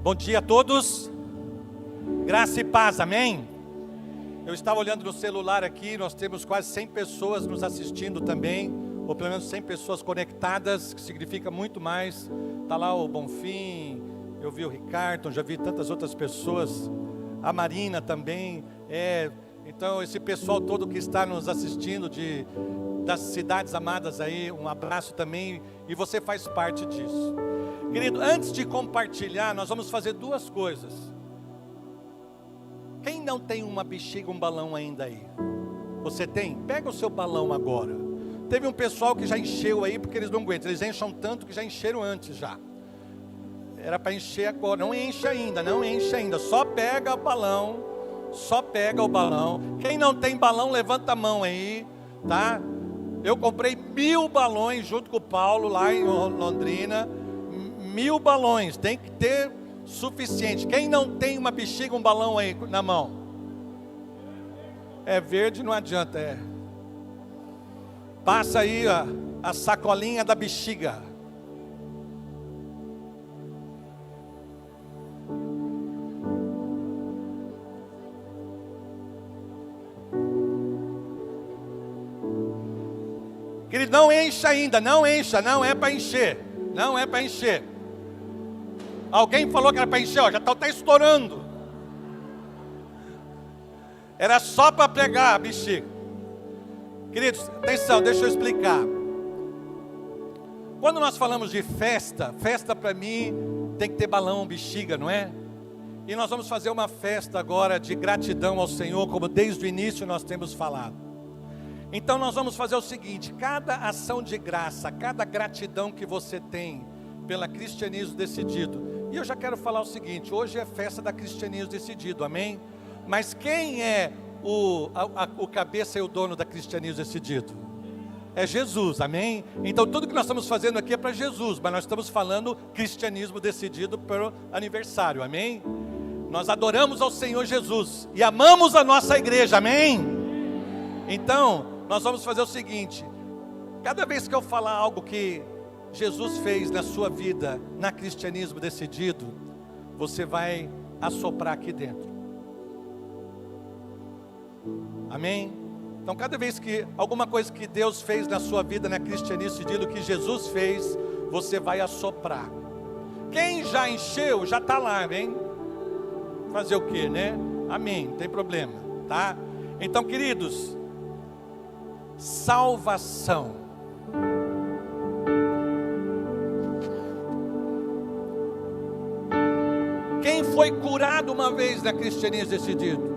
Bom dia a todos, graça e paz, amém? Eu estava olhando no celular aqui, nós temos quase 100 pessoas nos assistindo também, ou pelo menos 100 pessoas conectadas, que significa muito mais. Está lá o Bonfim, eu vi o Ricardo, já vi tantas outras pessoas, a Marina também, então esse pessoal todo que está nos assistindo das cidades amadas aí, um abraço também, e você faz parte disso. Querido, antes de compartilhar, nós vamos fazer duas coisas. Quem não tem uma bexiga, um balão ainda aí? Você tem? Pega o seu balão agora. Teve um pessoal que já encheu aí, porque eles não aguentam. Eles enchem tanto que já encheram antes já. Era para encher agora. Não enche ainda, não enche ainda. Só pega o balão. Só pega o balão. Quem não tem balão, levanta a mão aí, tá? Eu comprei 1000 balões junto com o Paulo lá em Londrina. 1000 balões, tem que ter suficiente. Quem não tem uma bexiga, um balão aí na mão? É verde, não adianta, Passa aí a sacolinha da bexiga. Querido, não encha ainda, não encha, não é para encher. Não é para encher. Alguém falou que era para encher, já está estourando. Era só para pegar a bexiga. Queridos, atenção, deixa eu explicar. Quando nós falamos de festa para mim tem que ter balão, bexiga, não é? E nós vamos fazer uma festa agora de gratidão ao Senhor, como desde o início nós temos falado. Então nós vamos fazer o seguinte: cada ação de graça, cada gratidão que você tem pela Cristianismo Decidido. E eu já quero falar o seguinte: hoje é festa da Cristianismo Decidido, amém? Mas quem é o cabeça e o dono da Cristianismo Decidido? É Jesus, amém? Então tudo que nós estamos fazendo aqui é para Jesus, mas nós estamos falando Cristianismo Decidido pelo aniversário, amém? Nós adoramos ao Senhor Jesus e amamos a nossa igreja, amém? Então, nós vamos fazer o seguinte: cada vez que eu falar algo que Jesus fez na sua vida, na Cristianismo Decidido, você vai assoprar aqui dentro. Amém? Então cada vez que alguma coisa que Deus fez na sua vida, na Cristianismo Decidido, que Jesus fez, você vai assoprar. Quem já encheu, já está lá, amém? Fazer o quê, né? Amém, não tem problema, tá? Então, queridos, salvação. Quem foi curado uma vez na Cristianismo Decidido?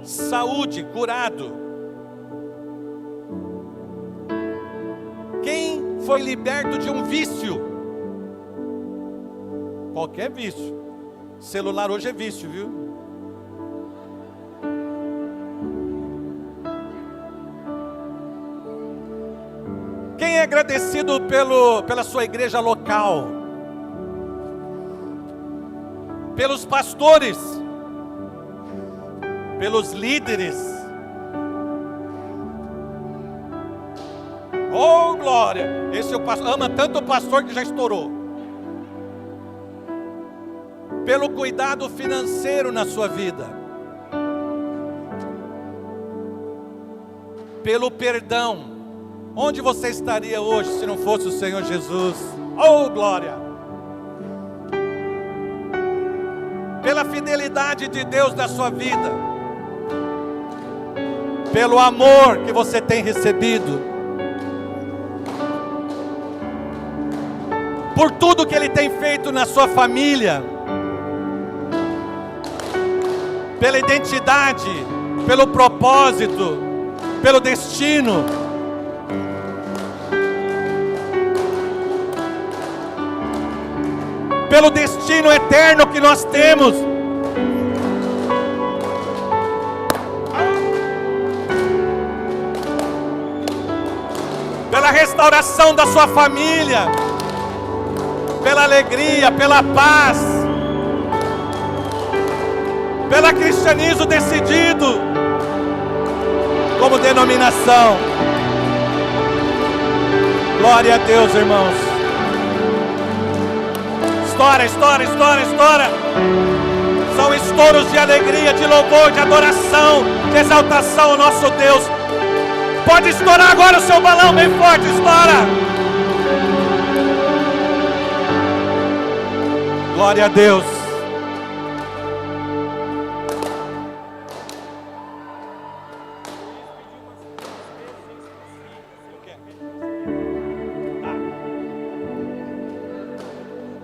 Saúde, curado. Quem foi liberto de um vício? Qualquer vício. Celular hoje é vício, viu? Quem é agradecido pela sua igreja local? Pelos pastores, pelos líderes. Oh, glória! Esse é o pastor, ama tanto o pastor que já estourou. Pelo cuidado financeiro na sua vida. Pelo perdão. Onde você estaria hoje se não fosse o Senhor Jesus? Oh, glória! Pela fidelidade de Deus na sua vida, pelo amor que você tem recebido, por tudo que Ele tem feito na sua família, pela identidade, pelo propósito, pelo destino, pelo destino eterno que nós temos. Pela restauração da sua família, pela alegria, pela paz, pela Cristianismo Decidido como denominação. Glória a Deus, irmãos. Estoura, estoura, estoura, estoura. São estouros de alegria, de louvor, de adoração, de exaltação ao nosso Deus. Pode estourar agora o seu balão bem forte, estoura. Glória a Deus.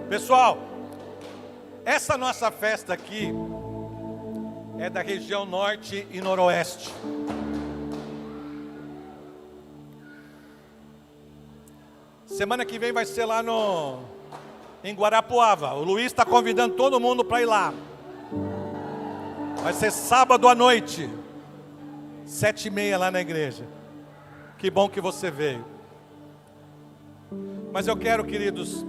Pessoal, essa nossa festa aqui é da região norte e noroeste. Semana que vem vai ser lá em Guarapuava. O Luiz está convidando todo mundo para ir lá. Vai ser sábado à noite, 7h30 lá na igreja. Que bom que você veio. Mas eu quero, queridos,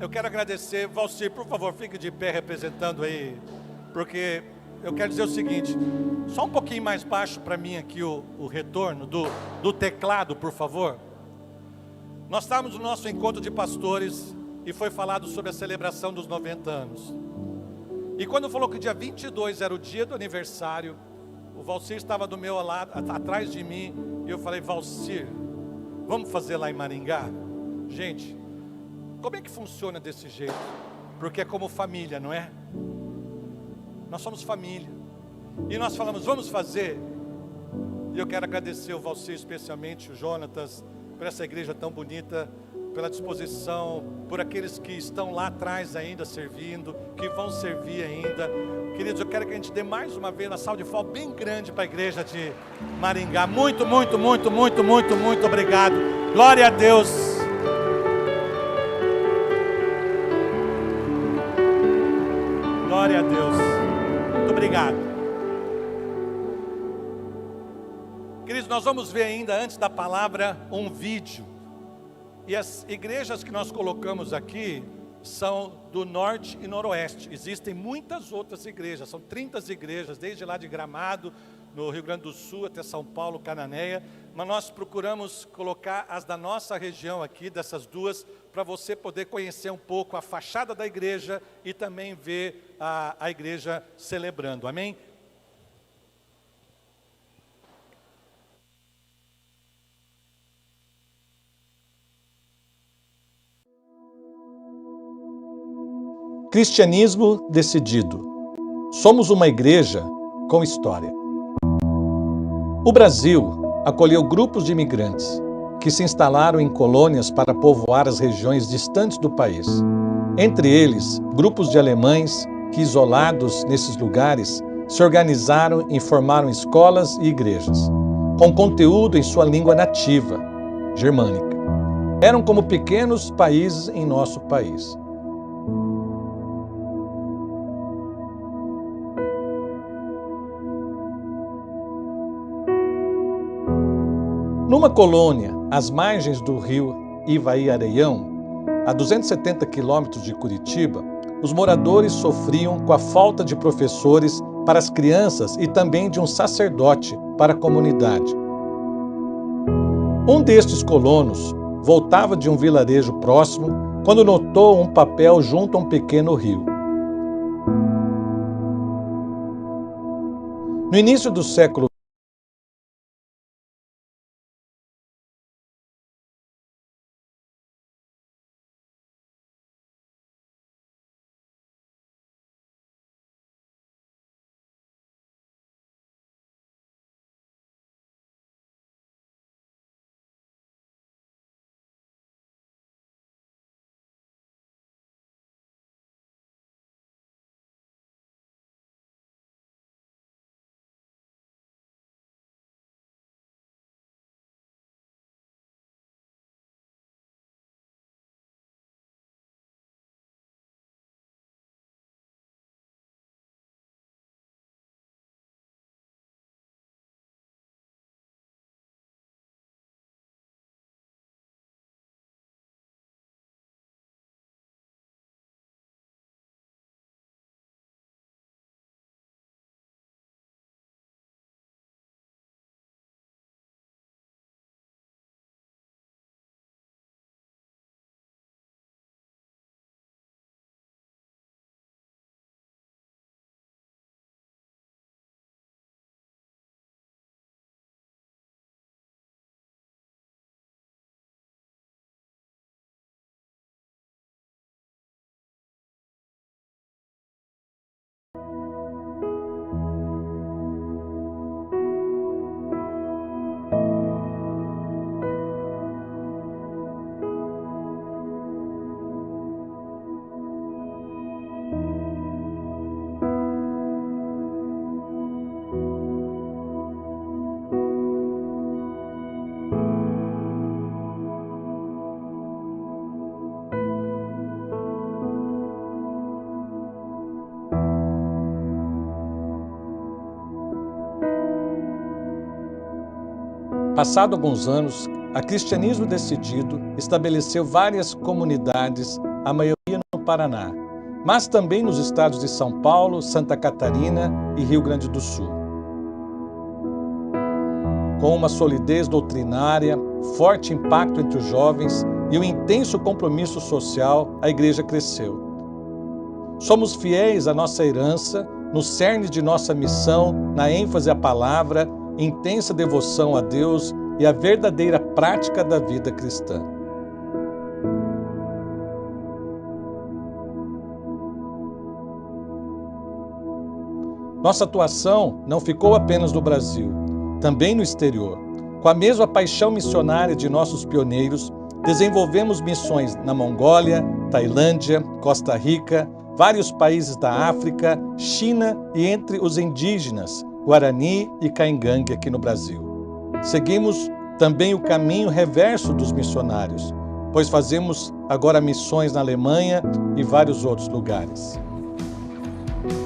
eu quero agradecer. Valcir, por favor, fique de pé representando aí, porque eu quero dizer o seguinte, só um pouquinho mais baixo para mim aqui o retorno do teclado, por favor. Nós estávamos no nosso encontro de pastores e foi falado sobre a celebração dos 90 anos. E quando falou que dia 22 era o dia do aniversário, o Valcir estava do meu lado, atrás de mim, e eu falei: Valcir, vamos fazer lá em Maringá? Gente, como é que funciona desse jeito? Porque é como família, não é? Nós somos família. E nós falamos: vamos fazer. E eu quero agradecer o Valcir, especialmente o Jonatas, por essa igreja tão bonita, pela disposição, por aqueles que estão lá atrás ainda servindo, que vão servir ainda. Queridos, eu quero que a gente dê mais uma vez uma salva de palmas bem grande para a igreja de Maringá. Muito, muito, muito, muito, muito, muito obrigado. Glória a Deus. Glória a Deus. Muito obrigado. Queridos, nós vamos ver ainda, antes da palavra, um vídeo. E as igrejas que nós colocamos aqui são do norte e noroeste. Existem muitas outras igrejas, são 30 igrejas, desde lá de Gramado, no Rio Grande do Sul, até São Paulo, Cananéia. Mas nós procuramos colocar as da nossa região aqui, dessas duas, para você poder conhecer um pouco a fachada da igreja e também ver a igreja celebrando. Amém? Cristianismo decidido. Somos uma igreja com história. O Brasil acolheu grupos de imigrantes que se instalaram em colônias para povoar as regiões distantes do país. Entre eles, grupos de alemães que, isolados nesses lugares, se organizaram e formaram escolas e igrejas, com conteúdo em sua língua nativa, germânica. Eram como pequenos países em nosso país. Numa colônia, às margens do rio Ivaí-Areião, a 270 quilômetros de Curitiba, os moradores sofriam com a falta de professores para as crianças e também de um sacerdote para a comunidade. Um destes colonos voltava de um vilarejo próximo quando notou um papel junto a um pequeno rio. No início do século Passado alguns anos, a Cristianismo Decidido estabeleceu várias comunidades, a maioria no Paraná, mas também nos estados de São Paulo, Santa Catarina e Rio Grande do Sul. Com uma solidez doutrinária, forte impacto entre os jovens e um intenso compromisso social, a igreja cresceu. Somos fiéis à nossa herança, no cerne de nossa missão, na ênfase à palavra, intensa devoção a Deus e a verdadeira prática da vida cristã. Nossa atuação não ficou apenas no Brasil, também no exterior. Com a mesma paixão missionária de nossos pioneiros, desenvolvemos missões na Mongólia, Tailândia, Costa Rica, vários países da África, China e entre os indígenas, Guarani e Caingangue aqui no Brasil. Seguimos também o caminho reverso dos missionários, pois fazemos agora missões na Alemanha e vários outros lugares.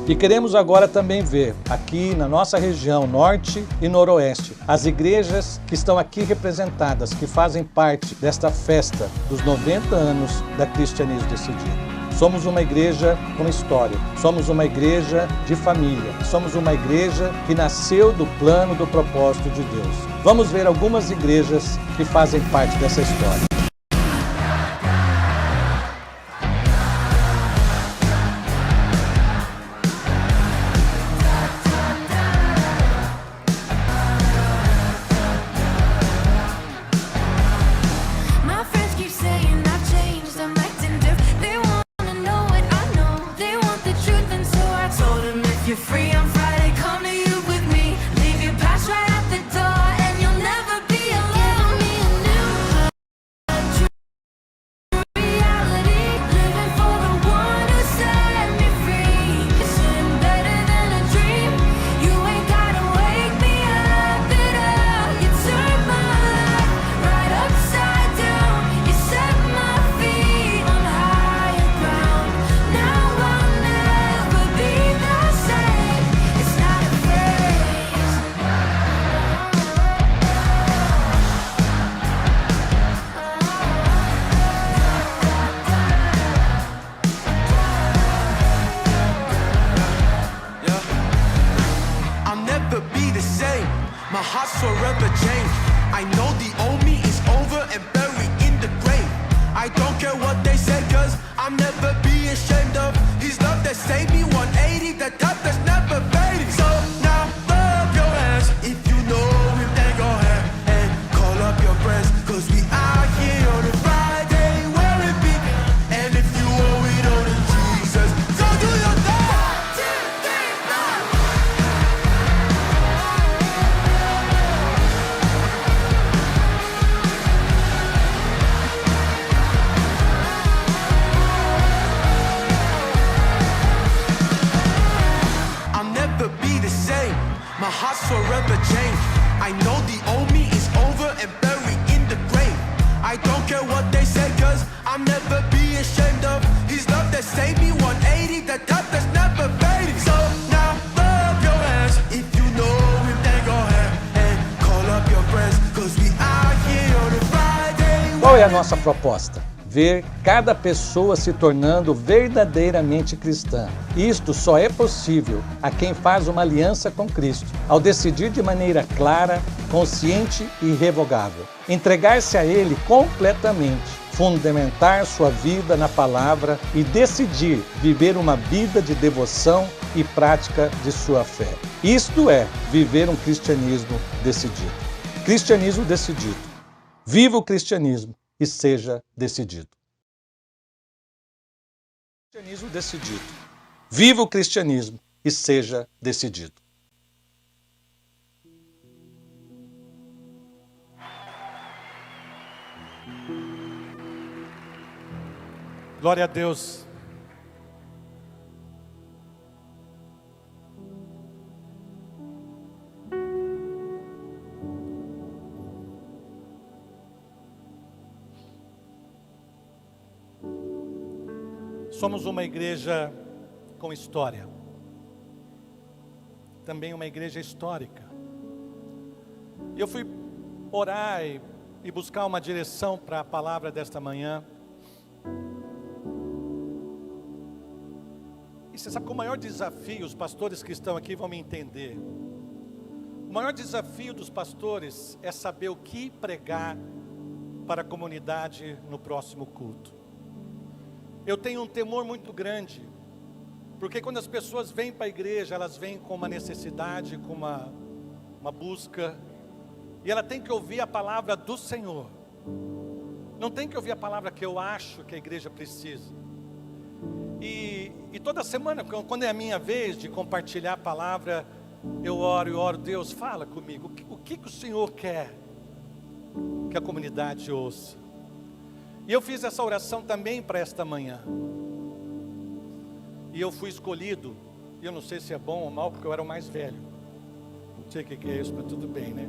E queremos agora também ver, aqui na nossa região norte e noroeste, as igrejas que estão aqui representadas, que fazem parte desta festa dos 90 anos da Cristianismo Decidido. Somos uma igreja com história, somos uma igreja de família, somos uma igreja que nasceu do plano, do propósito de Deus. Vamos ver algumas igrejas que fazem parte dessa história. My heart's forever changed. I know the old me is over and buried in the grave. I don't care what they say, cause I'll never be ashamed of His love that saved me. 180, the top that's never fading. So now love your hands. If you know Him, then go ahead and call up your friends, cause we out here on a Friday where it be. And if you owe it on to Jesus, so do your thing. 1, 2, 3, 4. My heart's forever changed. I know the old me is over and buried in the grave. I don't care what they say, cause I'll never be ashamed of His love that saved me. 180, the top that's never fading. So now love your hands. If you know Him, then go ahead and call up your friends, cause we out here on a Friday. Qual é a nossa proposta? Ver cada pessoa se tornando verdadeiramente cristã. Isto só é possível a quem faz uma aliança com Cristo, ao decidir de maneira clara, consciente e irrevogável. Entregar-se a Ele completamente, fundamentar sua vida na palavra e decidir viver uma vida de devoção e prática de sua fé. Isto é viver um cristianismo decidido. Cristianismo decidido. Viva o cristianismo e seja decidido. Cristianismo decidido. Viva o cristianismo e seja decidido. Glória a Deus. Somos uma igreja com história. Também uma igreja histórica. Eu fui orar e buscar uma direção para a palavra desta manhã. E você sabe que o maior desafio, os pastores que estão aqui vão me entender. O maior desafio dos pastores é saber o que pregar para a comunidade no próximo culto. Eu tenho um temor muito grande, porque quando as pessoas vêm para a igreja, elas vêm com uma necessidade, com uma busca, e ela tem que ouvir a palavra do Senhor. Não tem que ouvir a palavra que eu acho que a igreja precisa. E toda semana, quando é a minha vez de compartilhar a palavra, eu oro, Deus, fala comigo, o que o Senhor quer que a comunidade ouça? E eu fiz essa oração também para esta manhã. E eu fui escolhido, e eu não sei se é bom ou mal, porque eu era o mais velho. Não sei o que é isso, mas tudo bem, né?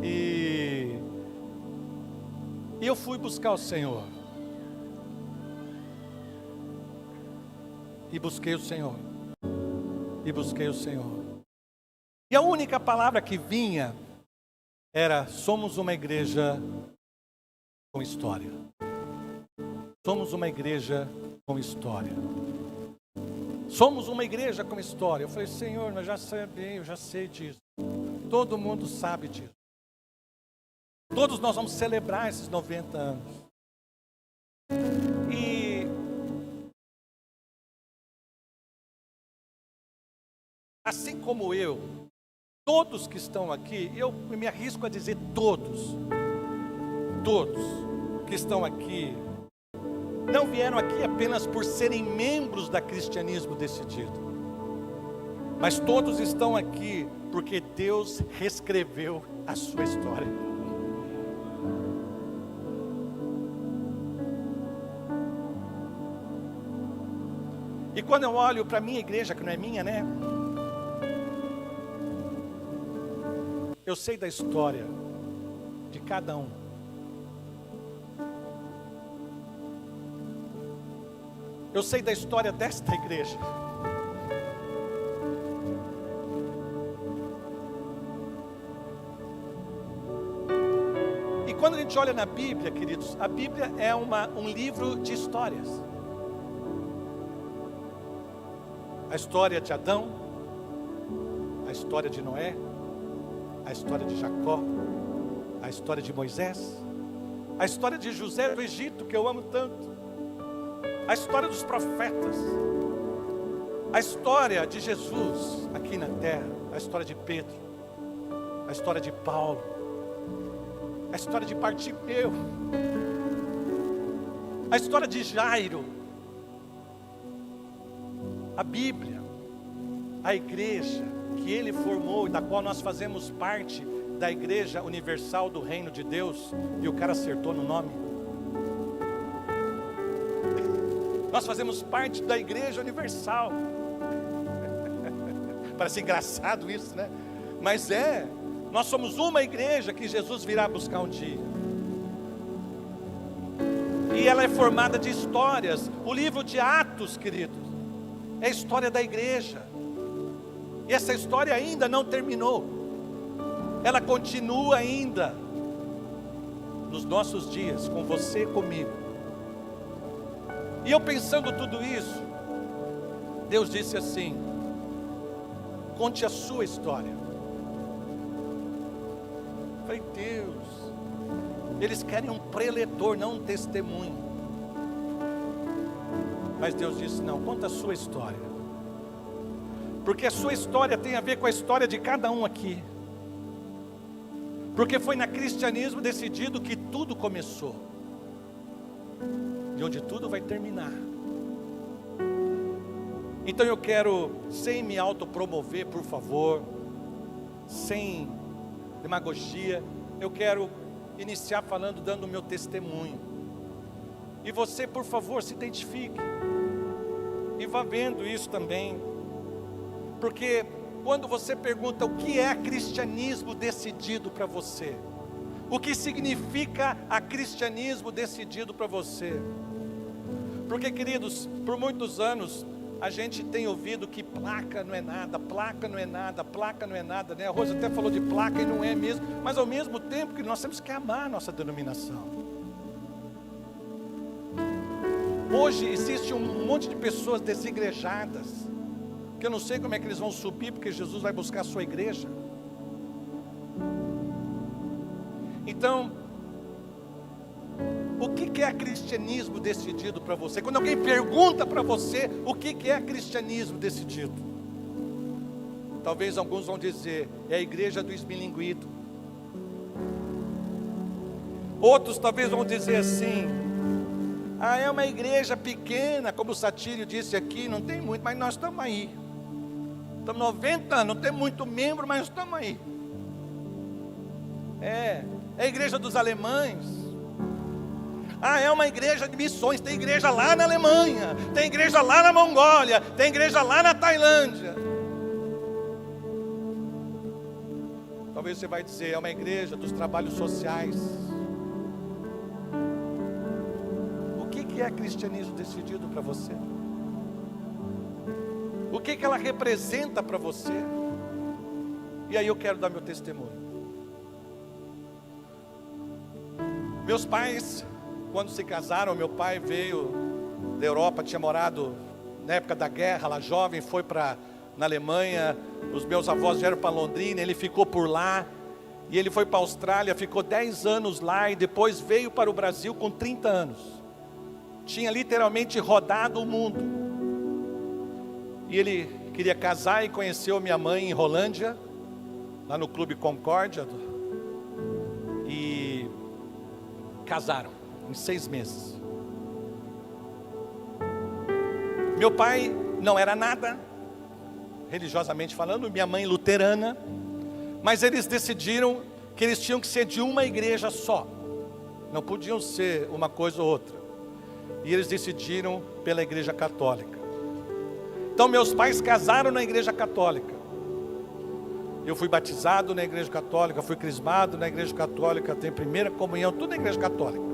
E eu fui buscar o Senhor. E busquei o Senhor. E busquei o Senhor. E a única palavra que vinha era: somos uma igreja com história. Somos uma igreja com história. Somos uma igreja com história. Eu falei: Senhor, eu já sei disso. Todo mundo sabe disso. Todos nós vamos celebrar esses 90 anos. E assim como eu, todos que estão aqui, eu me arrisco a dizer todos que estão aqui, não vieram aqui apenas por serem membros da Cristianismo Decidido, mas todos estão aqui porque Deus reescreveu a sua história. E quando eu olho para a minha igreja, que não é minha, né? Eu sei da história de cada um. Eu sei da história desta igreja. E quando a gente olha na Bíblia, queridos, a Bíblia é um livro de histórias. A história de Adão, a história de Noé, a história de Jacó, a história de Moisés, a história de José do Egito, que eu amo tanto, a história dos profetas, a história de Jesus aqui na terra, a história de Pedro, a história de Paulo, a história de Bartimeu, a história de Jairo, a Bíblia, a igreja que ele formou e da qual nós fazemos parte, da Igreja Universal do Reino de Deus. E o cara acertou no nome. Nós fazemos parte da Igreja Universal. Parece engraçado isso, né? Mas nós somos uma igreja que Jesus virá buscar um dia. E ela é formada de histórias. O livro de Atos, queridos, é a história da igreja. E essa história ainda não terminou. Ela continua ainda nos nossos dias, com você e comigo. E eu pensando tudo isso, Deus disse assim: conte a sua história. Eu falei: Deus, eles querem um preletor, não um testemunho. Mas Deus disse: não, conta a sua história. Porque a sua história tem a ver com a história de cada um aqui. Porque foi na Cristianismo Decidido que tudo começou. E onde tudo vai terminar. Então eu quero, sem me autopromover, por favor, sem demagogia, eu quero iniciar falando, dando o meu testemunho. E você, por favor, se identifique. E vá vendo isso também. Porque quando você pergunta o que é cristianismo decidido para você, o que significa a cristianismo decidido para você? Porque, queridos, por muitos anos A gente tem ouvido que placa não é nada, placa não é nada, placa não é nada, né? A Rosa até falou de placa e não é mesmo, mas ao mesmo tempo que nós temos que amar a nossa denominação. Hoje existe um monte de pessoas desigrejadas, que eu não sei como é que eles vão subir, porque Jesus vai buscar a sua igreja. Então, o que é cristianismo decidido para você? Quando alguém pergunta para você o que é cristianismo decidido, talvez alguns vão dizer, é a igreja do esmilinguido. Outros talvez vão dizer assim, é uma igreja pequena, como o Satírio disse aqui, não tem muito, mas nós estamos aí. Estamos 90 anos, não tem muito membro, mas estamos aí. É a igreja dos alemães. É uma igreja de missões, tem igreja lá na Alemanha, tem igreja lá na Mongólia, tem igreja lá na Tailândia. Talvez você vai dizer, é uma igreja dos trabalhos sociais. O que é cristianismo decidido para você? O que ela representa para você? E aí eu quero dar meu testemunho. Meus pais, quando se casaram, meu pai veio da Europa, tinha morado na época da guerra, lá jovem, foi na Alemanha, os meus avós vieram para Londrina, ele ficou por lá, e ele foi para a Austrália, ficou 10 anos lá, e depois veio para o Brasil com 30 anos, tinha literalmente rodado o mundo, e ele queria casar e conheceu minha mãe em Rolândia, lá no Clube Concórdia, e casaram em 6 meses. Meu pai não era nada, religiosamente falando, minha mãe luterana, mas eles decidiram que eles tinham que ser de uma igreja só, não podiam ser uma coisa ou outra, e eles decidiram pela igreja católica. Então meus pais casaram na igreja católica, eu fui batizado na igreja católica, fui crismado na igreja católica, tenho primeira comunhão, tudo na igreja católica,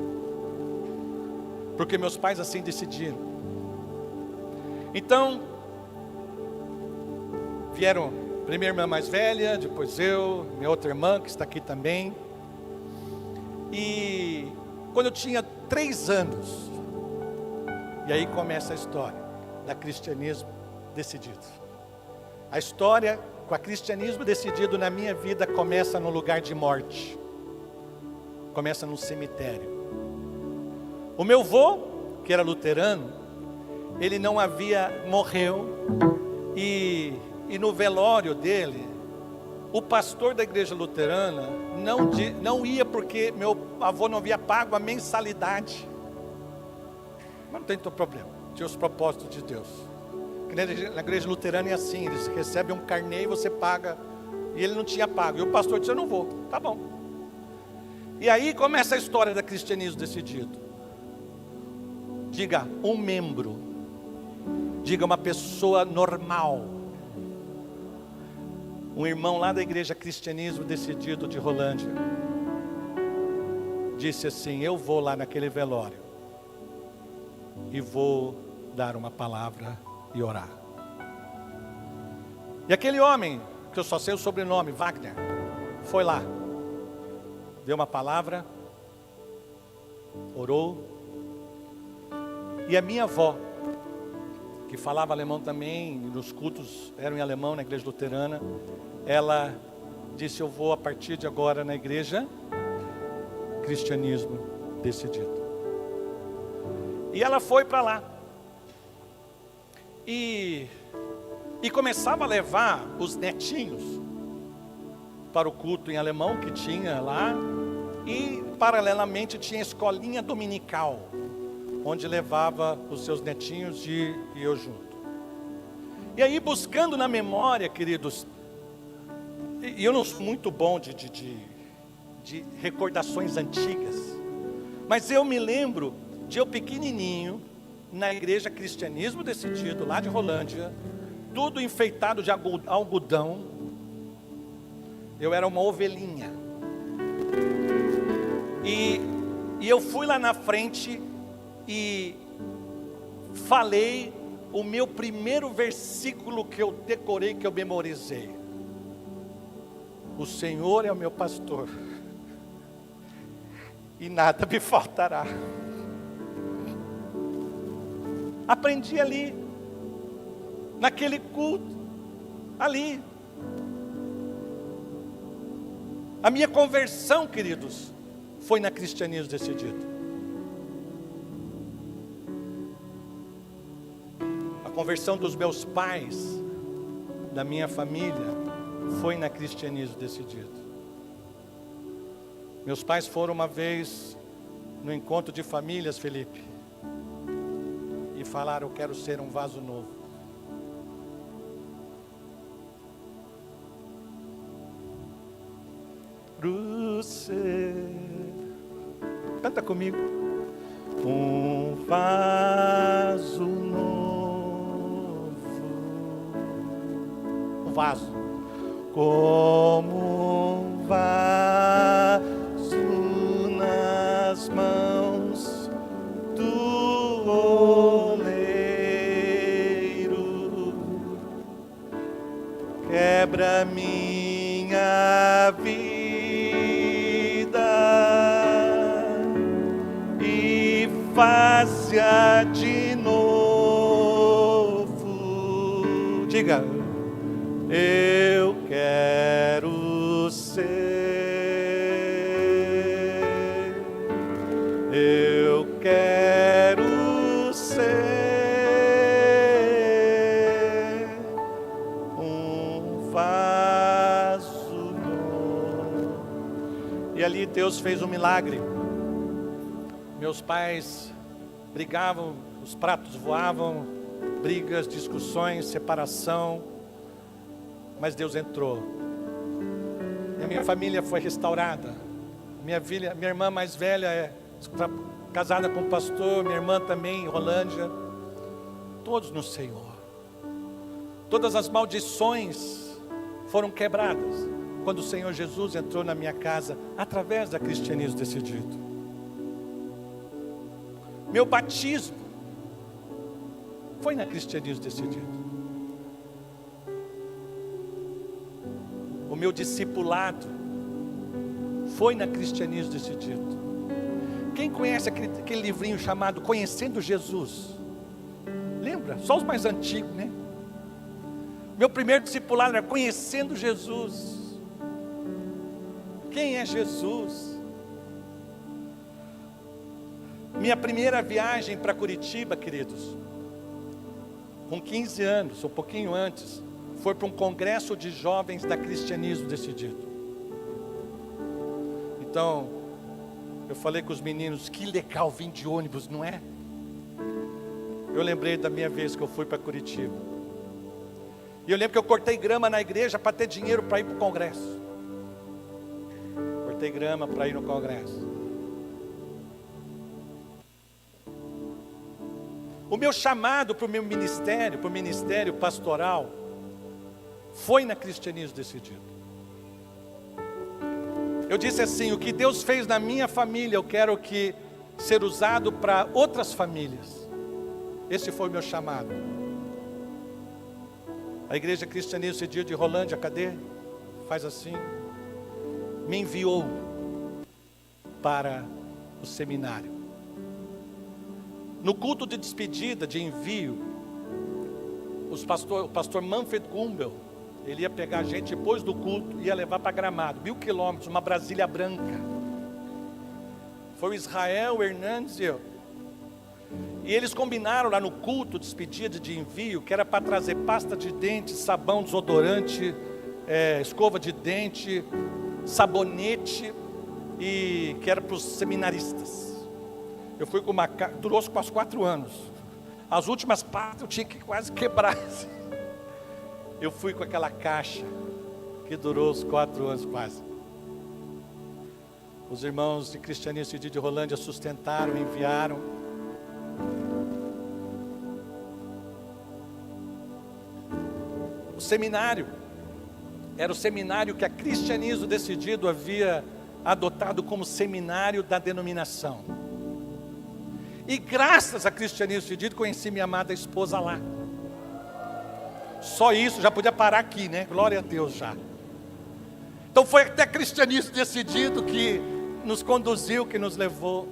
porque meus pais assim decidiram. Então, vieram primeira irmã mais velha, depois eu, minha outra irmã que está aqui também. E quando eu tinha 3 anos, e aí começa a história da cristianismo decidido. A história com o cristianismo decidido na minha vida começa no lugar de morte, começa no cemitério. O meu avô, que era luterano, ele morreu, e no velório dele, o pastor da igreja luterana não ia porque meu avô não havia pago a mensalidade. Mas não tem problema, tinha os propósitos de Deus. Na igreja luterana é assim, eles recebem um carnê e você paga, e ele não tinha pago, e o pastor disse, eu não vou, tá bom. E aí começa a história do cristianismo decidido. Diga, um membro, diga uma pessoa normal, um irmão lá da igreja Cristianismo Decidido de Rolândia, disse assim, eu vou lá naquele velório, e vou dar uma palavra e orar. E aquele homem, que eu só sei o sobrenome, Wagner, foi lá, deu uma palavra, orou, e a minha avó, que falava alemão também, nos cultos eram em alemão na igreja luterana, ela disse, eu vou a partir de agora na igreja Cristianismo Decidido. E ela foi para lá, e começava a levar os netinhos para o culto em alemão que tinha lá, e paralelamente tinha escolinha dominical, onde levava os seus netinhos e eu junto. E aí buscando na memória, queridos, e eu não sou muito bom de recordações antigas, mas eu me lembro de eu pequenininho, na igreja Cristianismo Decidido, lá de Rolândia, tudo enfeitado de algodão, eu era uma ovelhinha, e eu fui lá na frente, e falei o meu primeiro versículo que eu decorei, que eu memorizei. O Senhor é o meu pastor, e nada me faltará. Aprendi ali, naquele culto, ali. A minha conversão, queridos, foi na Cristianismo Decidido. A conversão dos meus pais, da minha família, foi na Cristianismo Decidido. Meus pais foram uma vez no encontro de famílias, Felipe, e falaram: eu quero ser um vaso novo. Pro ser, canta comigo. Um vaso novo, um vaso, como um vaso nas mãos do oleiro, quebra minha vida e faz-a de novo. Diga: eu quero ser, eu quero ser um vaso novo. E ali Deus fez um milagre. Meus pais brigavam, os pratos voavam, brigas, discussões, separação, mas Deus entrou. E a minha família foi restaurada. Minha irmã mais velha é casada com um pastor, minha irmã também em Rolândia. Todos no Senhor. Todas as maldições foram quebradas quando o Senhor Jesus entrou na minha casa, através da Cristianismo Decidido. Meu batismo foi na Cristianismo Decidido. O meu discipulado foi na Cristianismo Decidido. Quem conhece aquele livrinho chamado Conhecendo Jesus? Lembra? Só os mais antigos, né? Meu primeiro discipulado era Conhecendo Jesus. Quem é Jesus? Minha primeira viagem para Curitiba, queridos, com 15 anos, um pouquinho antes, foi para um congresso de jovens da Cristianismo Decidido. Então, eu falei com os meninos: que legal vir de ônibus, não é? Eu lembrei da minha vez que eu fui para Curitiba. E eu lembro que eu cortei grama na igreja para ter dinheiro para ir para o congresso. Cortei grama para ir no congresso. O meu chamado para o meu ministério, para o ministério pastoral, foi na Cristianismo Decidido. Eu disse assim: o que Deus fez na minha família, eu quero ser usado para outras famílias. Esse foi o meu chamado. A Igreja Cristianismo Decidido de Rolândia, cadê? Faz assim. Me enviou para o seminário. No culto de despedida, de envio, o pastor Manfred Gumbel, ele ia pegar a gente depois do culto e ia levar para Gramado, 1000 quilômetros, uma Brasília branca. Foi o Israel Hernandes e eu. E eles combinaram lá no culto de despedida, de envio, que era para trazer pasta de dente, sabão, desodorante, escova de dente, sabonete, e que era para os seminaristas. Eu fui com uma caixa, durou quase 4 anos. As últimas partes eu tinha que quase quebrar. Eu fui com aquela caixa, que durou os 4 anos quase. Os irmãos de Cristianismo de Rolândia sustentaram, enviaram. O seminário era o seminário que a Cristianismo Decidido havia adotado como seminário da denominação. E graças a Cristianismo Decidido, conheci minha amada esposa lá. Só isso, já podia parar aqui, né? Glória a Deus já. Então foi até Cristianismo Decidido que nos conduziu, que nos levou.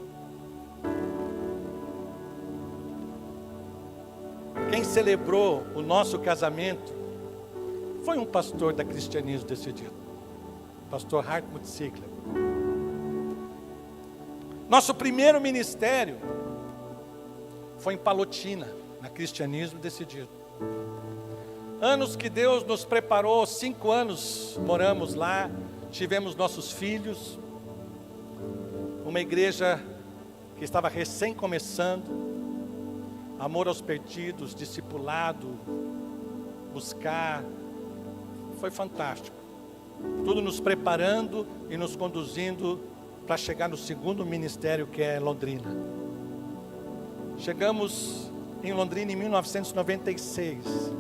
Quem celebrou o nosso casamento foi um pastor da Cristianismo Decidido, pastor Hartmut Ziegler. Nosso primeiro ministério foi em Palotina, na Cristianismo Decidido. Anos que Deus nos preparou, 5 anos moramos lá, tivemos nossos filhos, uma igreja que estava recém começando, amor aos perdidos, discipulado, buscar, foi fantástico. Tudo nos preparando e nos conduzindo para chegar no segundo ministério, que é Londrina. Chegamos em Londrina em 1996,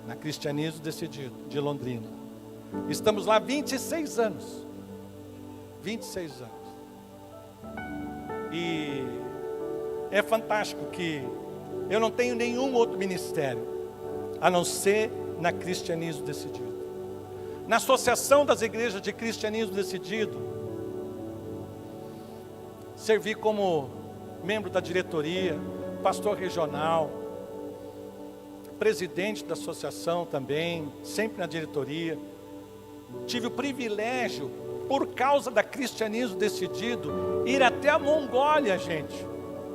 na Cristianismo Decidido, de Londrina. Estamos lá 26 anos. 26 anos. E é fantástico que eu não tenho nenhum outro ministério, a não ser na Cristianismo Decidido. Na Associação das Igrejas de Cristianismo Decidido, servi como membro da diretoria, pastor regional, presidente da associação também, sempre na diretoria. Tive o privilégio, por causa da Cristianismo Decidido, ir até a Mongólia, gente.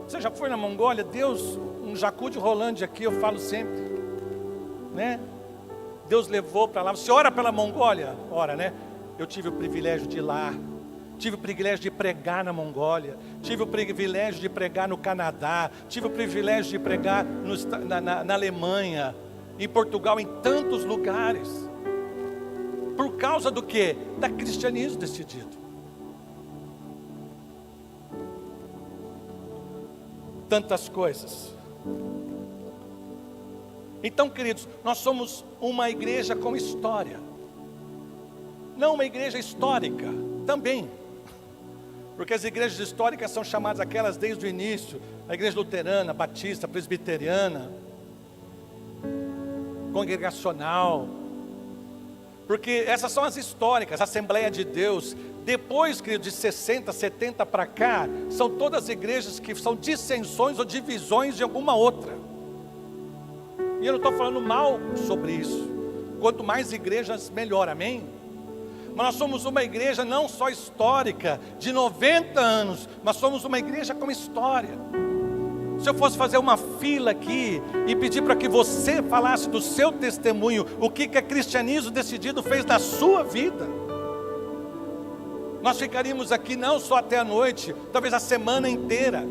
Você já foi na Mongólia? Deus, um jacu de Rolândia aqui, eu falo sempre, né? Deus levou para lá. Você ora pela Mongólia? Ora, né? Eu tive o privilégio de ir lá. Tive o privilégio de pregar na Mongólia, tive o privilégio de pregar no Canadá, tive o privilégio de pregar na Alemanha, em Portugal, em tantos lugares. Por causa do quê? Da Cristianismo Decidido. Tantas coisas. Então, queridos, nós somos uma igreja com história. Não uma igreja histórica, também. Porque as igrejas históricas são chamadas aquelas desde o início, a igreja luterana, batista, presbiteriana, congregacional. Porque essas são as históricas, a Assembleia de Deus. Depois, querido, de 60, 70 para cá, são todas igrejas que são dissensões ou divisões de alguma outra. E eu não estou falando mal sobre isso. Quanto mais igrejas, melhor, amém? Mas nós somos uma igreja não só histórica, de 90 anos, mas somos uma igreja com história. Se eu fosse fazer uma fila aqui e pedir para que você falasse do seu testemunho, o que a Cristianismo Decidido fez na sua vida, nós ficaríamos aqui não só até a noite, talvez a semana inteira.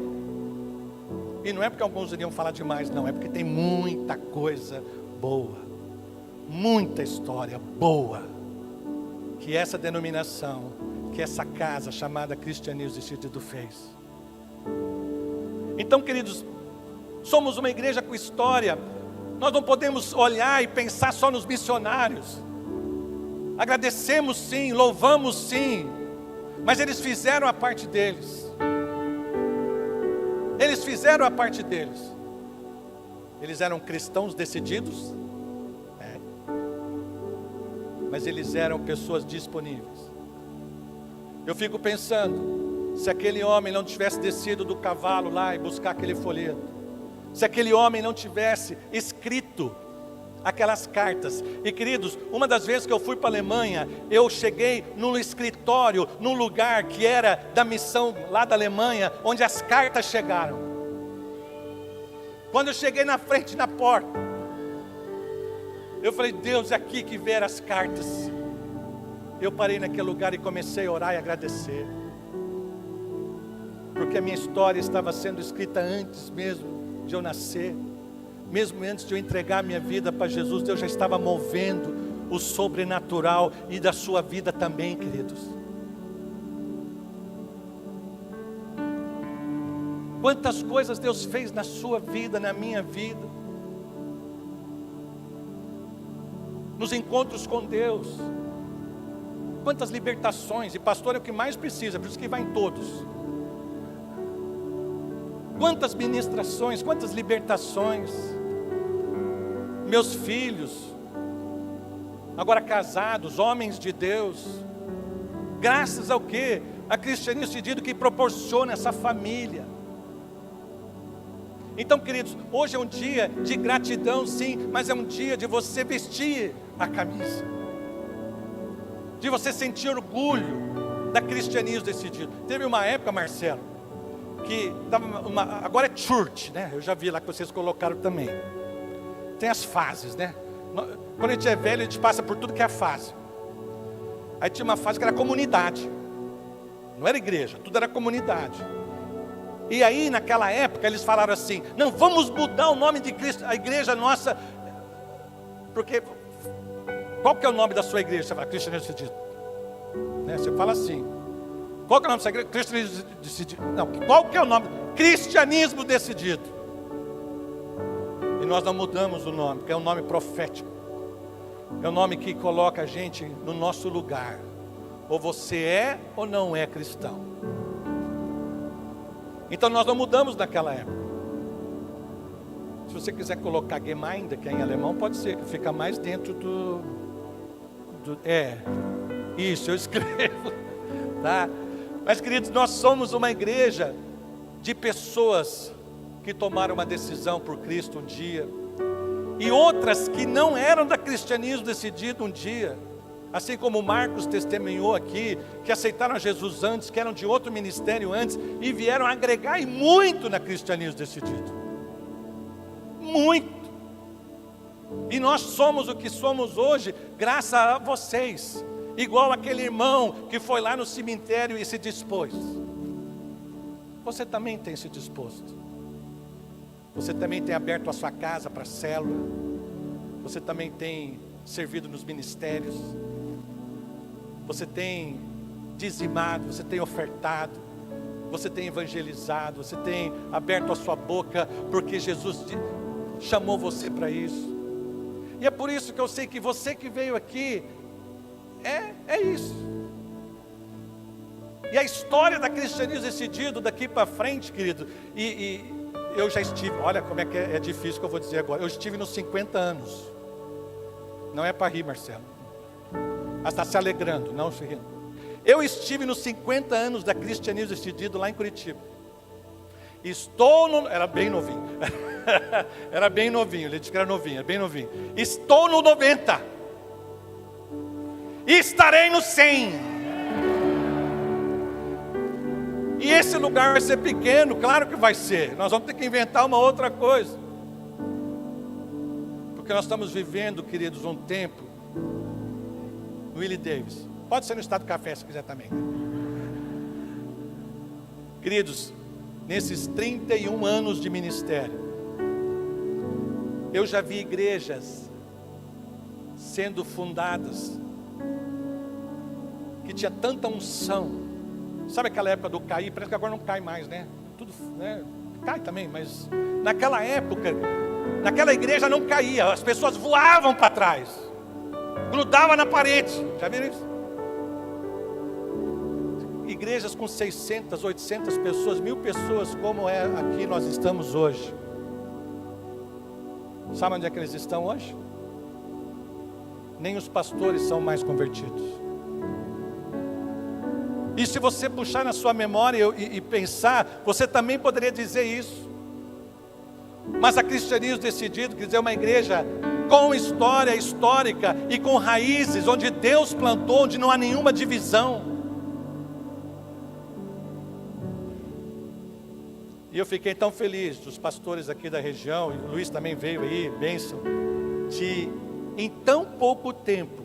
E não é porque alguns iriam falar demais, não, é porque tem muita coisa boa, muita história boa, que essa denominação, que essa casa chamada Cristianismo Decidido fez. Então, queridos, somos uma igreja com história. Nós não podemos olhar e pensar só nos missionários. Agradecemos sim, louvamos sim, mas eles fizeram a parte deles. Eles fizeram a parte deles. Eles eram cristãos decididos, mas eles eram pessoas disponíveis. Eu fico pensando, se aquele homem não tivesse descido do cavalo lá e buscar aquele folheto, se aquele homem não tivesse escrito aquelas cartas. E queridos, uma das vezes que eu fui para a Alemanha, eu cheguei num escritório, num lugar que era da missão lá da Alemanha, onde as cartas chegaram. Quando eu cheguei na frente, na porta, eu falei, Deus, é aqui que vieram as cartas. Eu parei naquele lugar e comecei a orar e agradecer. Porque a minha história estava sendo escrita antes mesmo de eu nascer. Mesmo antes de eu entregar a minha vida para Jesus, Deus já estava movendo o sobrenatural e da sua vida também, queridos. Quantas coisas Deus fez na sua vida, na minha vida. Nos encontros com Deus. Quantas libertações, e pastor é o que mais precisa, por isso que vai em todos. Quantas ministrações, quantas libertações. meus filhos, agora casados, homens de Deus, graças ao quê? A cristianismo decidido que proporciona essa família. Então, queridos, hoje é um dia de gratidão, sim, mas é um dia de você vestir a camisa, de você sentir orgulho da cristianismo decidido. Teve uma época, Marcelo, que agora é church, né? Eu já vi lá que vocês colocaram também. Tem as fases, né? Quando a gente é velho, a gente passa por tudo que é fase. Aí tinha uma fase que era comunidade. Não era igreja, tudo era comunidade. E aí, naquela época, eles falaram assim: não, vamos mudar o nome de Cristo. A igreja nossa, porque qual que é o nome da sua igreja? Você fala, cristianismo decidido, né? Você fala assim, qual que é o nome da sua igreja? Cristianismo decidido. Não, qual que é o nome? Cristianismo decidido. E nós não mudamos o nome, porque é um nome profético. É um nome que coloca a gente no nosso lugar. Ou você é ou não é cristão. Então nós não mudamos naquela época. Se você quiser colocar Gemeinde, que é em alemão, pode ser, que fica mais dentro isso, eu escrevo, tá? Mas, queridos, nós somos uma igreja de pessoas que tomaram uma decisão por Cristo um dia, e outras que não eram da cristianismo decidido um dia, assim como Marcos testemunhou aqui, que aceitaram a Jesus antes, que eram de outro ministério antes, e vieram agregar e muito na cristianismo decidido. Muito. E nós somos o que somos hoje, graças a vocês. Igual aquele irmão que foi lá no cemitério e se dispôs. Você também tem se disposto. Você também tem aberto a sua casa para a célula. Você também tem servido nos ministérios. Você tem dizimado, você tem ofertado. Você tem evangelizado, você tem aberto a sua boca, porque Jesus chamou você para isso. E é por isso que eu sei que você que veio aqui, é isso. E a história da cristianismo decidido daqui para frente, querido, e eu já estive, olha como é que é difícil que eu vou dizer agora. Eu estive nos 50 anos. Não é para rir, Marcelo. Mas está se alegrando, não se rindo. Eu estive nos 50 anos da cristianismo decidido lá em Curitiba. Era bem novinho. Era bem novinho, ele disse que era novinho, era bem novinho. Estou no 90. E estarei no 100. E esse lugar vai ser pequeno, claro que vai ser. Nós vamos ter que inventar uma outra coisa. Porque nós estamos vivendo, queridos, um tempo. Willie Davis. Pode ser no Estado do Café se quiser também. Queridos, nesses 31 anos de ministério, eu já vi igrejas sendo fundadas que tinha tanta unção. Sabe aquela época do cair? Parece que agora não cai mais, né? Tudo, né? Cai também, mas naquela época, naquela igreja não caía. As pessoas voavam para trás, grudavam na parede. Já viram isso? Igrejas com 600, 800 pessoas, 1000 pessoas, como é aqui nós estamos hoje. Sabe onde é que eles estão hoje? Nem os pastores são mais convertidos. E se você puxar na sua memória e pensar, você também poderia dizer isso. Mas a cristianismo decidido, quer dizer, uma igreja com história histórica e com raízes, onde Deus plantou, onde não há nenhuma divisão. E eu fiquei tão feliz dos pastores aqui da região, e o Luiz também veio aí, bênção, de em tão pouco tempo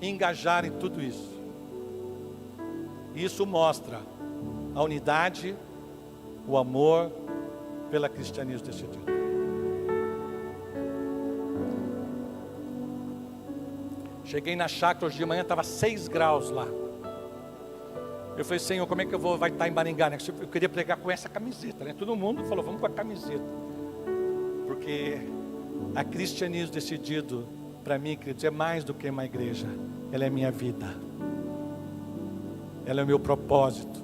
engajar em tudo isso. Isso mostra a unidade, o amor pela cristianismo decidido. Cheguei na chácara hoje de manhã, estava 6 graus lá. Eu falei, Senhor, como é que vai estar em Maringá, né? Eu queria pregar com essa camiseta, né? Todo mundo falou, vamos com a camiseta. Porque a cristianismo decidido, para mim, queridos, é mais do que uma igreja. Ela é minha vida. Ela é o meu propósito.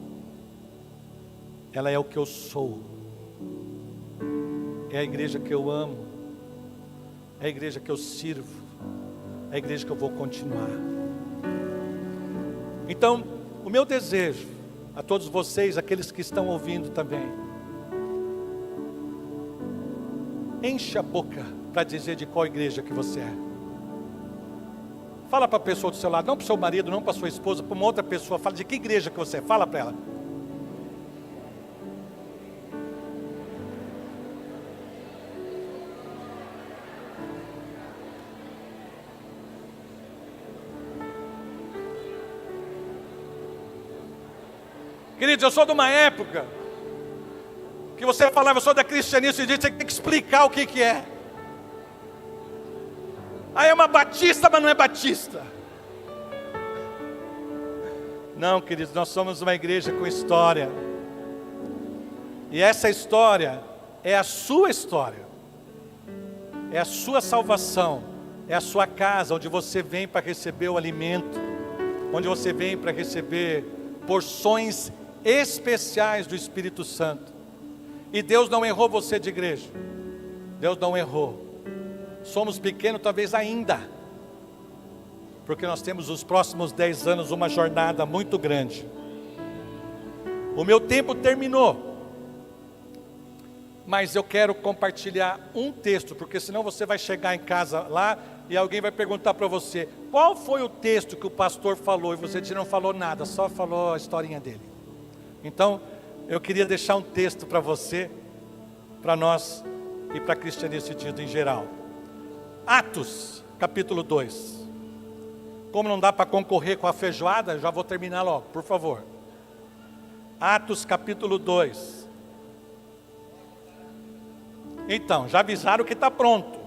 Ela é o que eu sou. É a igreja que eu amo. é a igreja que eu sirvo, é a igreja que eu vou continuar. Então, o meu desejo a todos vocês, aqueles que estão ouvindo também, enche a boca para dizer de qual igreja que você é. Fala para a pessoa do seu lado, não para o seu marido, não para a sua esposa, para uma outra pessoa. Fala de que igreja que você é, fala para ela. Queridos, eu sou de uma época que você falava, eu sou da cristianismo, e você tem que explicar o que é. Aí é uma batista, mas não é batista. Não, queridos, nós somos uma igreja com história. E essa história é a sua história. É a sua salvação. É a sua casa, onde você vem para receber o alimento. Onde você vem para receber porções especiais do Espírito Santo. E Deus não errou você de igreja. Deus não errou. Somos pequenos talvez ainda, porque nós temos os próximos 10 anos uma jornada muito grande. O meu tempo terminou, mas eu quero compartilhar um texto, porque senão você vai chegar em casa lá e alguém vai perguntar para você, qual foi o texto que o pastor falou? E você não falou nada, só falou a historinha dele. Então, eu queria deixar um texto para você, para nós e para a cristianismo sentido em geral. Atos, capítulo 2. Como não dá para concorrer com a feijoada, já vou terminar logo, por favor. Atos, capítulo 2. Então, já avisaram que está pronto.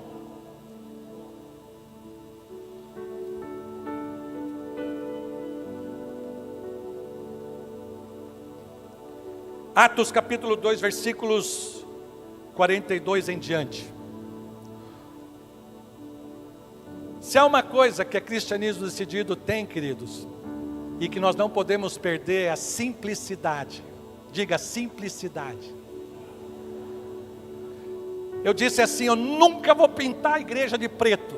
Atos, capítulo 2, versículos 42 em diante. Se há uma coisa que a cristianismo decidido tem, queridos, e que nós não podemos perder, é a simplicidade. Diga simplicidade. Eu disse assim, eu nunca vou pintar a igreja de preto.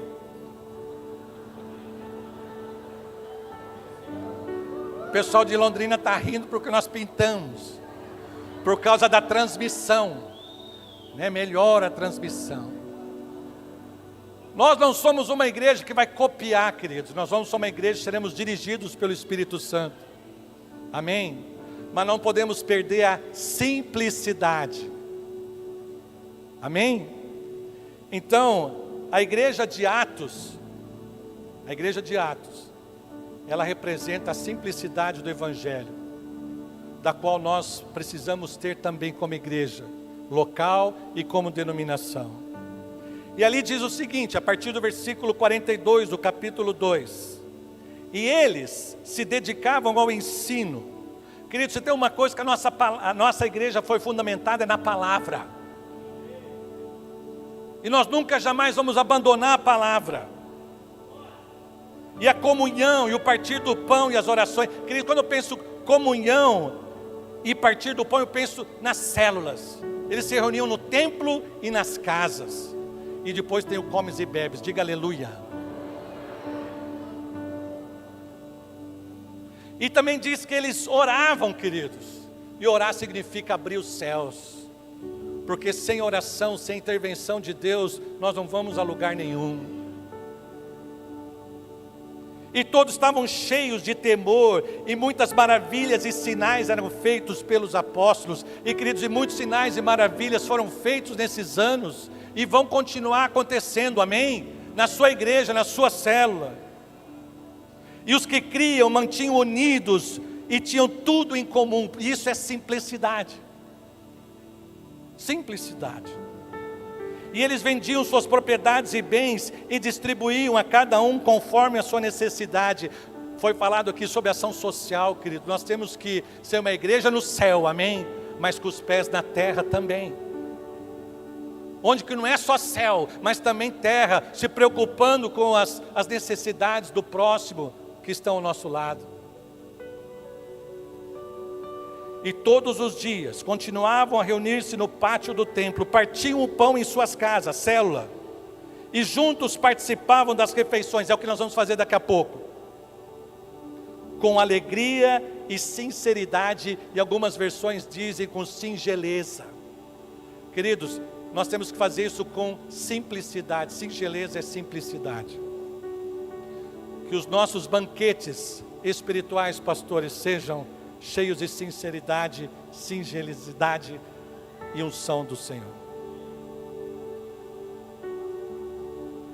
O pessoal de Londrina está rindo porque nós pintamos, por causa da transmissão, né? Melhora a transmissão. Nós não somos uma igreja que vai copiar, queridos. Nós somos uma igreja que seremos dirigidos pelo Espírito Santo. Amém? Mas não podemos perder a simplicidade. Amém? Então, a igreja de Atos, ela representa a simplicidade do Evangelho, da qual nós precisamos ter também como igreja, local e como denominação. E ali diz o seguinte, a partir do versículo 42 do capítulo 2. E eles se dedicavam ao ensino. Queridos, se tem uma coisa que a nossa igreja foi fundamentada é na palavra. E nós nunca jamais vamos abandonar a palavra. E a comunhão, e o partir do pão e as orações. Queridos, quando eu penso comunhão e partir do pão, eu penso nas células. Eles se reuniam no templo e nas casas. E depois tem o comes e bebes, diga aleluia. E também diz que eles oravam, queridos. E orar significa abrir os céus. Porque sem oração, sem intervenção de Deus, nós não vamos a lugar nenhum. E todos estavam cheios de temor, e muitas maravilhas e sinais eram feitos pelos apóstolos. E queridos, e muitos sinais e maravilhas foram feitos nesses anos, e vão continuar acontecendo, amém? Na sua igreja, na sua célula. E os que criam mantinham unidos, e tinham tudo em comum. Isso é simplicidade. Simplicidade. E eles vendiam suas propriedades e bens e distribuíam a cada um conforme a sua necessidade. Foi falado aqui sobre ação social, querido. Nós temos que ser uma igreja no céu, amém? Mas com os pés na terra também. Onde que não é só céu, mas também terra, se preocupando com as necessidades do próximo que estão ao nosso lado. E todos os dias continuavam a reunir-se no pátio do templo, partiam o pão em suas casas, célula, e juntos participavam das refeições. É o que nós vamos fazer daqui a pouco, com alegria e sinceridade, e algumas versões dizem com singeleza. Queridos, nós temos que fazer isso com simplicidade. Singeleza é simplicidade. Que os nossos banquetes espirituais, pastores, sejam cheios de sinceridade, singelidade e unção do Senhor.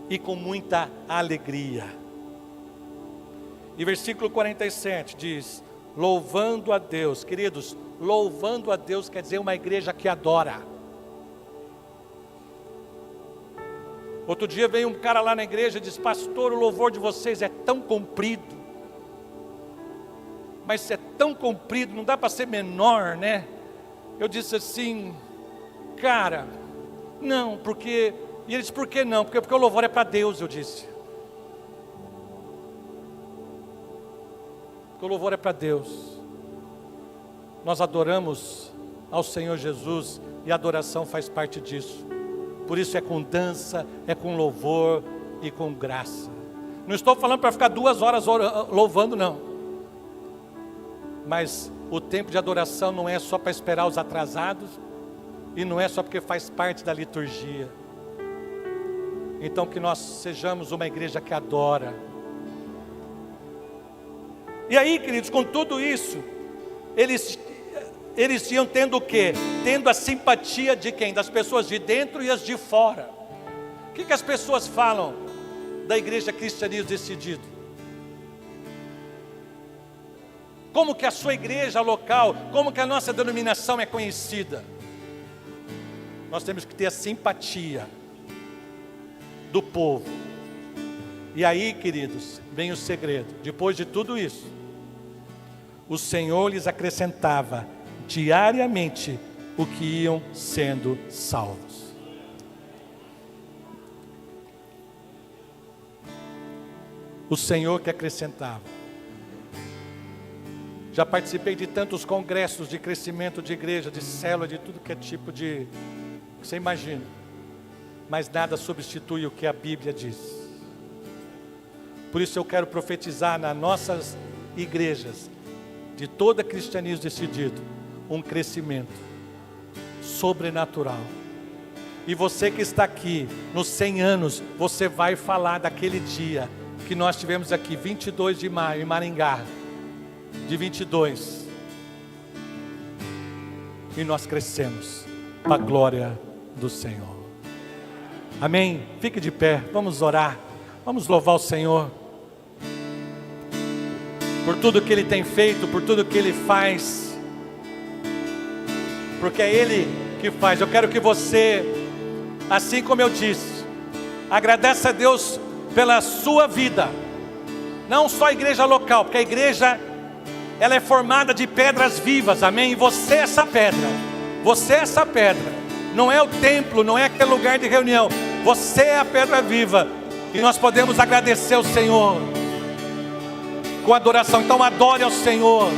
E com muita alegria. E versículo 47 diz: louvando a Deus. Queridos, louvando a Deus quer dizer uma igreja que adora. Outro dia veio um cara lá na igreja e disse: pastor, o louvor de vocês é tão comprido. Mas se é tão comprido, não dá para ser menor, né? Eu disse assim: cara, não, porque... E ele disse: por que não? Porque o louvor é para Deus, eu disse. Porque o louvor é para Deus. Nós adoramos ao Senhor Jesus, e a adoração faz parte disso. Por isso é com dança, é com louvor e com graça. Não estou falando para ficar 2 horas louvando, não. Mas o tempo de adoração não é só para esperar os atrasados, e não é só porque faz parte da liturgia. Então que nós sejamos uma igreja que adora. E aí, queridos, com tudo isso, eles iam tendo o quê? Tendo a simpatia de quem? Das pessoas de dentro e as de fora. O que as pessoas falam da igreja Cristianismo Decidido? Como que a sua igreja local, como que a nossa denominação é conhecida? Nós temos que ter a simpatia do povo. E aí, queridos, vem o segredo. Depois de tudo isso, o Senhor lhes acrescentava diariamente o que iam sendo salvos. O Senhor que acrescentava. Já participei de tantos congressos de crescimento de igreja, de célula, de tudo que é tipo de... Você imagina. Mas nada substitui o que a Bíblia diz. Por isso eu quero profetizar nas nossas igrejas, de todo cristianismo decidido, um crescimento sobrenatural. E você que está aqui, nos 100 anos, você vai falar daquele dia que nós tivemos aqui, 22 de maio, em Maringá, de 22. E nós crescemos para a glória do Senhor. Amém? Fique de pé, vamos orar, vamos louvar o Senhor por tudo que Ele tem feito, por tudo que Ele faz, porque é Ele que faz. Eu quero que você, assim como eu disse, agradeça a Deus pela sua vida, não só a igreja local, porque a igreja, ela é formada de pedras vivas, amém? E você é essa pedra, você é essa pedra. Não é o templo, não é aquele lugar de reunião. Você é a pedra viva. E nós podemos agradecer ao Senhor com adoração. Então adore ao Senhor.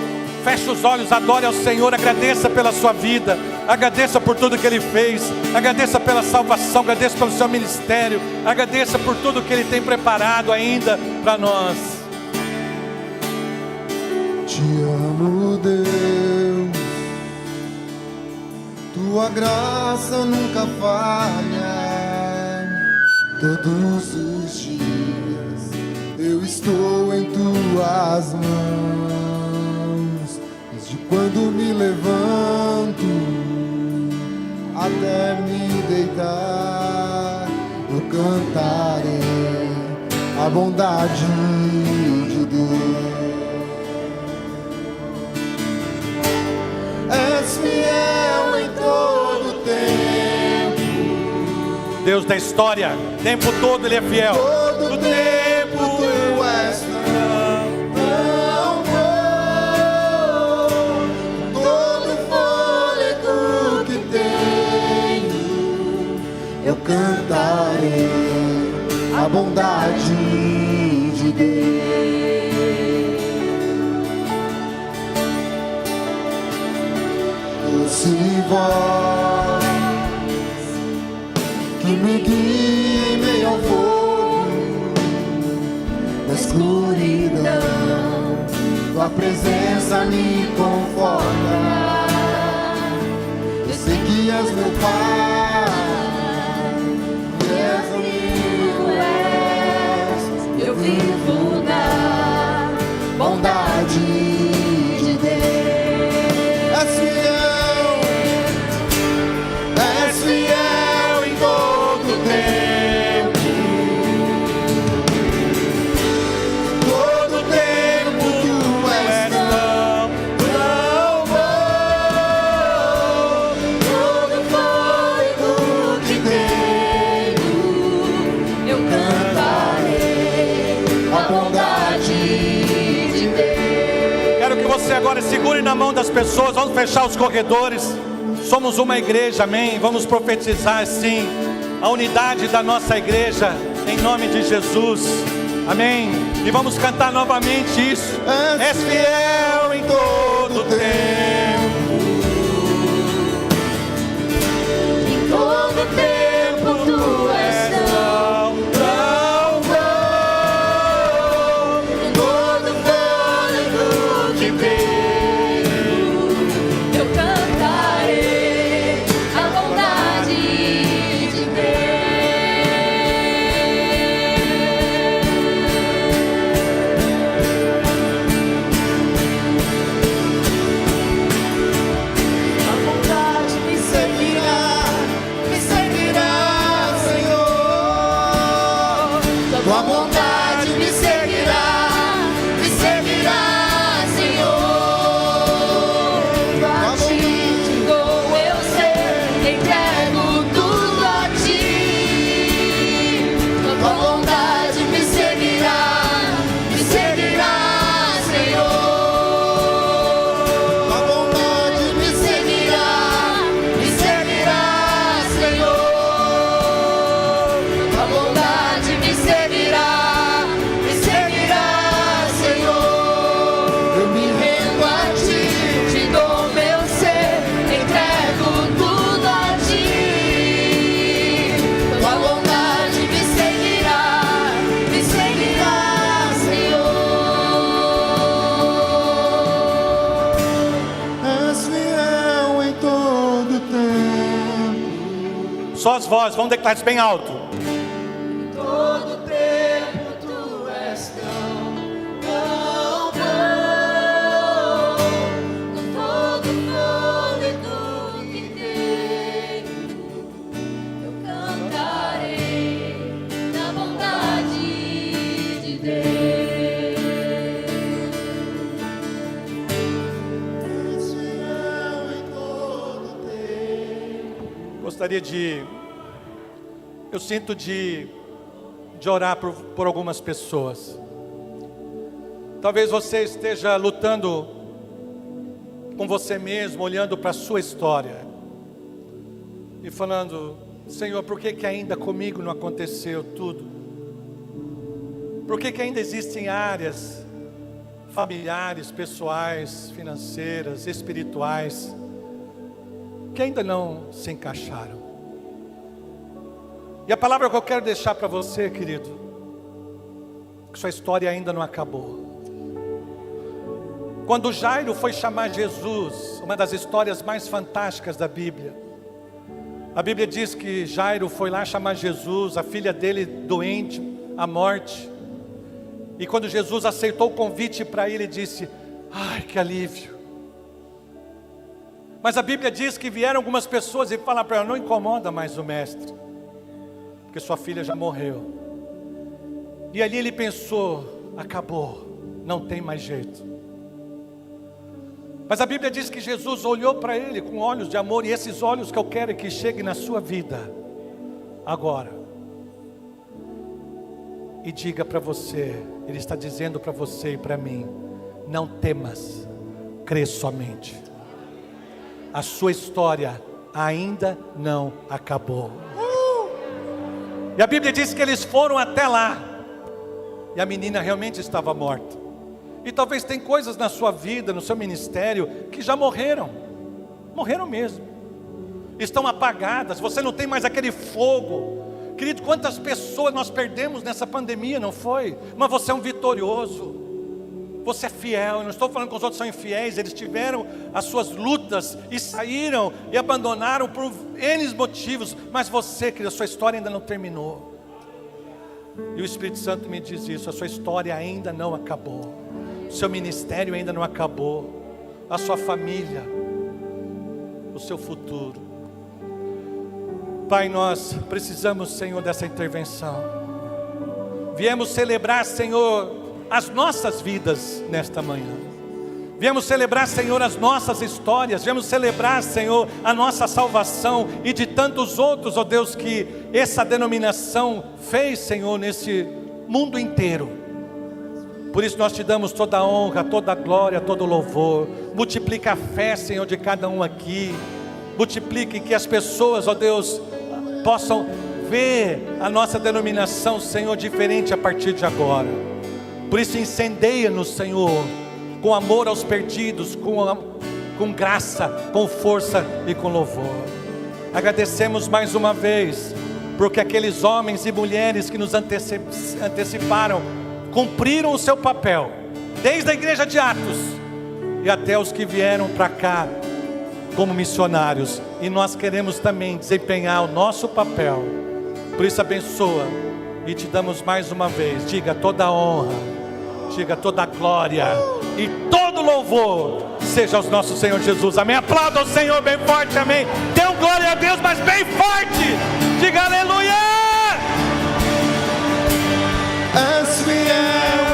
Feche os olhos, adore ao Senhor. Agradeça pela sua vida. Agradeça por tudo que Ele fez. Agradeça pela salvação. Agradeça pelo seu ministério. Agradeça por tudo que Ele tem preparado ainda para nós. Te amo, Deus. Tua graça nunca falha. Todos os dias eu estou em tuas mãos. Desde quando me levanto até me deitar, eu cantarei a bondade de Deus. És fiel em todo tempo. Deus da história, o tempo todo Ele é fiel. Todo tempo Tu és tão bom. Todo fôlego que tenho, eu cantarei a bondade de Deus. Doce voz que me guia em meio ao fogo, na escuridão, tua presença me conforta. Eu sei que és meu Pai, és amigo, eu vivo na bondade de Deus. És fiel em todo tempo. Todo tempo tu és tão bom. Todo fôlego que tenho, eu cantarei a bondade de Deus. Quero que você agora segure na mão das pessoas. Vamos fechar os corredores. Somos uma igreja, amém? Vamos profetizar sim a unidade da nossa igreja, em nome de Jesus, amém? E vamos cantar novamente isso. És fiel em todo tempo. Em todo tempo tu és tão bom. Todo fôlego que tenho, Eu cantarei a bondade de a bondade me seguirá, Senhor. Tua bondade me seguirá, Senhor. A ti vou eu ser, entrego tudo a ti. Tua bondade me seguirá, Senhor. Tua bondade me seguirá, Senhor. A bondade me seguirá, Senhor. Eu me rendo a ti, te dou meu ser, entrego tudo a ti. tua bondade me seguirá, Senhor. És fiel em todo tempo. Só as vozes, vamos declarar isso bem alto. Todo tempo tu és tão bom. Com todo fôlego que tenho, eu cantarei da bondade de Deus. És fiel em todo tempo. Gostaria eu sinto de orar por algumas pessoas. Talvez você esteja lutando com você mesmo, olhando para a sua história e falando: Senhor, por que ainda comigo não aconteceu tudo? Por que ainda existem áreas familiares, pessoais, financeiras, espirituais que ainda não se encaixaram? E a palavra que eu quero deixar para você, querido, que sua história ainda não acabou. Quando Jairo foi chamar Jesus, uma das histórias mais fantásticas da Bíblia, a Bíblia diz que Jairo foi lá chamar Jesus, a filha dele doente, à morte. E quando Jesus aceitou o convite para ele, disse: ai, que alívio. Mas a Bíblia diz que vieram algumas pessoas e falaram para ela: não incomoda mais o mestre, porque sua filha já morreu. E ali ele pensou: acabou, não tem mais jeito. Mas a Bíblia diz que Jesus olhou para ele com olhos de amor, e esses olhos que eu quero que cheguem na sua vida agora. E diga para você, ele está dizendo para você e para mim: não temas, crê somente. A sua história ainda não acabou. E a Bíblia diz que eles foram até lá, e a menina realmente estava morta. E talvez tem coisas na sua vida, no seu ministério, que já morreram. Morreram mesmo. Estão apagadas, você não tem mais aquele fogo Querido, quantas pessoas nós perdemos nessa pandemia, não foi? Mas você é um vitorioso. Você é fiel. Eu não estou falando que os outros são infiéis. Eles tiveram as suas lutas e saíram e abandonaram por N motivos. Mas você, querido, a sua história ainda não terminou. E o Espírito Santo me diz isso: a sua história ainda não acabou. O seu ministério ainda não acabou. A sua família, o seu futuro. Pai, nós precisamos, Senhor, dessa intervenção. Viemos celebrar, Senhor, as nossas vidas nesta manhã. Viemos celebrar, Senhor, as nossas histórias. Viemos celebrar, Senhor, a nossa salvação e de tantos outros, ó Deus, que essa denominação fez, Senhor, nesse mundo inteiro. Por isso nós te damos toda a honra, toda a glória, todo o louvor. Multiplica a fé, Senhor, de cada um aqui. Multiplique que as pessoas, ó Deus, possam ver a nossa denominação, Senhor, diferente a partir de agora. Por isso incendeia-nos, Senhor, com amor aos perdidos, com graça, com força e com louvor. Agradecemos mais uma vez, porque aqueles homens e mulheres que nos anteciparam, cumpriram o seu papel, desde a igreja de Atos, e até os que vieram para cá, como missionários. E nós queremos também desempenhar o nosso papel. Por isso abençoa, e te damos mais uma vez, diga toda a honra, diga toda a glória e todo louvor seja aos nossos Senhor Jesus. Amém. Aplauda o Senhor bem forte, amém. Dê glória a Deus, mas bem forte. Diga aleluia. És fiel.